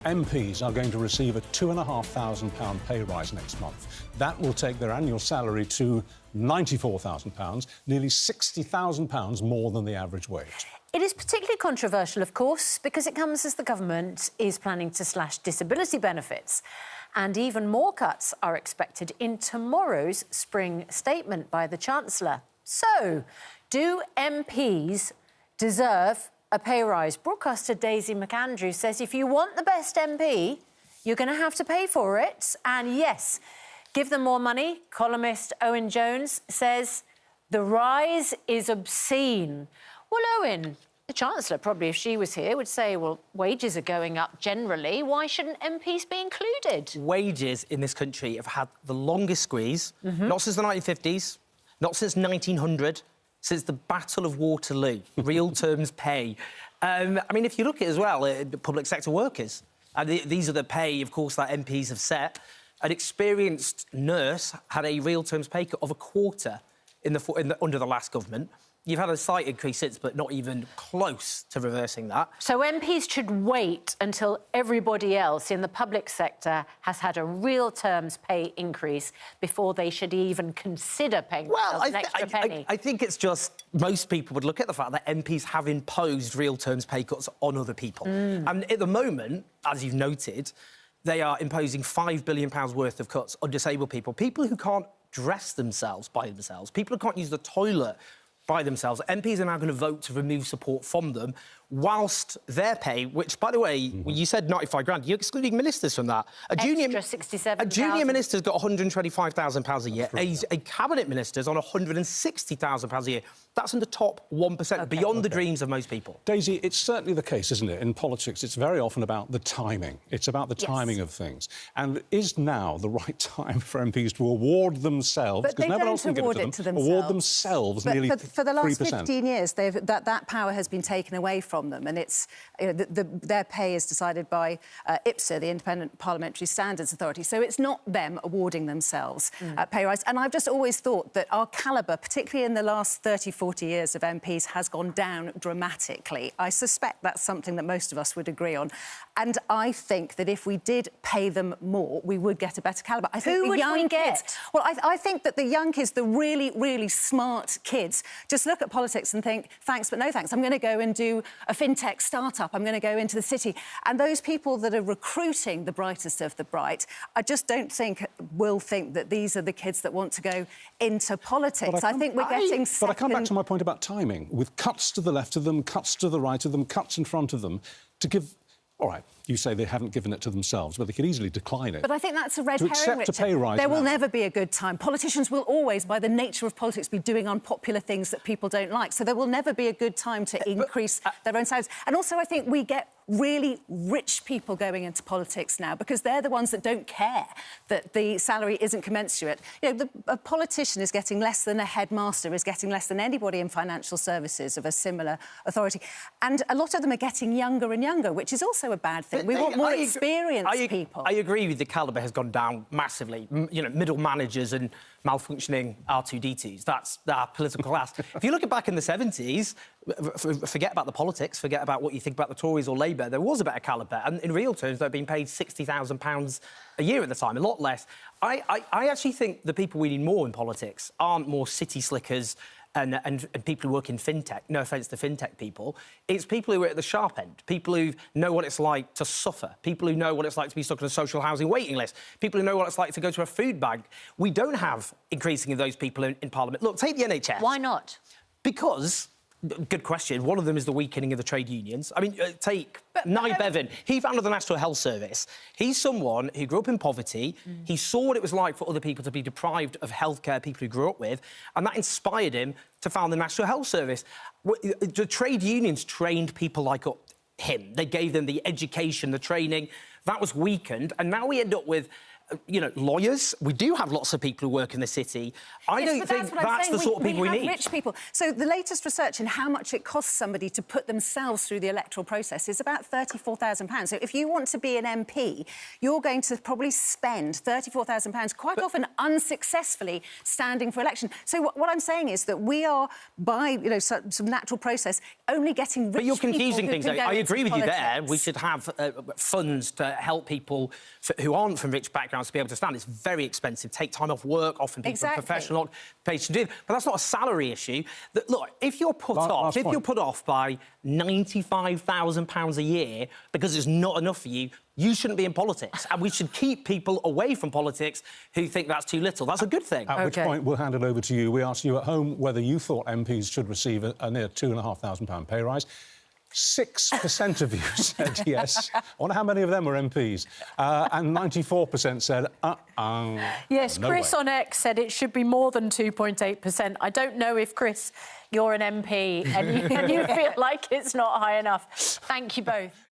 MPs are going to receive a £2,500 pay rise next month. That will take their annual salary to £94,000, nearly £60,000 more than the average wage. It is particularly controversial, of course, because it comes as the government is planning to slash disability benefits. And even more cuts are expected in tomorrow's spring statement by the Chancellor. So, do MPs deserve a pay rise? Broadcaster Daisy McAndrew says if you want the best MP, you're going to have to pay for it. And yes, give them more money. Columnist Owen Jones says the rise is obscene. Well, Owen, the Chancellor, probably if she was here, would say, well, wages are going up generally. Why shouldn't MPs be included? Wages in this country have had the longest squeeze, not since the 1950s, not since 1900, since the Battle of Waterloo, real terms pay. I mean, if you look at it as well, public sector workers, these are the pay, of course, that MPs have set. An experienced nurse had a real terms pay cut of a quarter under the last government. You've had a slight increase since, but not even close to reversing that. So MPs should wait until everybody else in the public sector has had a real terms pay increase before they should even consider paying themselves an extra penny. I think it's just most people would look at the fact that MPs have imposed real terms pay cuts on other people. And at the moment, as you've noted, they are imposing £5 billion worth of cuts on disabled people, people who can't dress themselves by themselves, people who can't use the toilet by themselves. MPs are now going to vote to remove support from them, whilst their pay, which, by the way, you said 95 grand, you're excluding ministers from that. A junior minister's got £125,000 a year. A cabinet minister's on £160,000 a year. That's in the top 1%, beyond the dreams of most people. Daisy, it's certainly the case, isn't it? In politics, it's very often about the timing. It's about the timing of things. And is now the right time for MPs to award themselves, because no one else can give it to them, award themselves nearly 3%? For the last 15 years, that power has been taken away from them, and it's their pay is decided by IPSA, the Independent Parliamentary Standards Authority. So it's not them awarding themselves pay rise. And I've just always thought that our calibre, particularly in the last 30, 40 years of MPs, has gone down dramatically. I suspect that's something that most of us would agree on. And I think that if we did pay them more, we would get a better calibre. I think Who would we get? Well, I think that the young kids, the really, really smart kids, just look at politics and think, thanks, but no thanks. I'm going to go and do a fintech startup. I'm going to go into the city. And those people that are recruiting the brightest of the bright, I just don't think will think that these are the kids that want to go into politics. I think we're getting second... But I come back to my point about timing, with cuts to the left of them, cuts to the right of them, cuts in front of them, to give... All right, you say they haven't given it to themselves, but they could easily decline it. But I think that's a red herring, Richard. To accept a pay rise There will never be a good time. Politicians will always, by the nature of politics, be doing unpopular things that people don't like. So there will never be a good time to increase their own salaries. And also, I think we get really rich people going into politics now because they're the ones that don't care that the salary isn't commensurate. You know, a politician is getting less than a headmaster, is getting less than anybody in financial services of a similar authority. And a lot of them are getting younger and younger, which is also a bad thing. We want more experienced people. I agree with the calibre has gone down massively. You know, middle managers and malfunctioning R2-D2s, that's our political class. If you look back in the 70s, forget about the politics, forget about what you think about the Tories or Labour, there was a better calibre, and in real terms, they're being paid £60,000 a year at the time, a lot less. I actually think the people we need more in politics aren't more city slickers and people who work in fintech. No offence to fintech people. It's people who are at the sharp end, people who know what it's like to suffer, people who know what it's like to be stuck on a social housing waiting list, people who know what it's like to go to a food bank. We don't have increasing of those people in Parliament. Look, take the NHS. Why not? Because... Good question. One of them is the weakening of the trade unions. I mean, take Nye Bevan. He founded the National Health Service. He's someone who grew up in poverty. He saw what it was like for other people to be deprived of healthcare, people who grew up with, and that inspired him to found the National Health Service. The trade unions trained people like him. They gave them the education, the training. That was weakened, and now we end up with lawyers. We do have lots of people who work in the city. I don't think that's the sort of people we need. Rich people. So the latest research in how much it costs somebody to put themselves through the electoral process is about £34,000. So if you want to be an MP, you're going to probably spend £34,000, quite often unsuccessfully, standing for election. So what I'm saying is that we are, by some natural process, only getting rich. But you're confusing things. I agree with you there. We should have funds to help people who aren't from rich backgrounds to be able to stand. It's very expensive. Take time off work. Often people have professional occupation to do. But that's not a salary issue. Look, if you're put off by £95,000 a year because it's not enough for you, you shouldn't be in politics. And we should keep people away from politics who think that's too little. That's a good thing. At which point, we'll hand it over to you. We asked you at home whether you thought MPs should receive a near £2,500 pay rise. 6% of you said yes. I wonder how many of them were MPs. And 94% said, Yes, no Chris way. on X said it should be more than 2.8%. I don't know if, Chris, you're an MP and you feel like it's not high enough. Thank you both.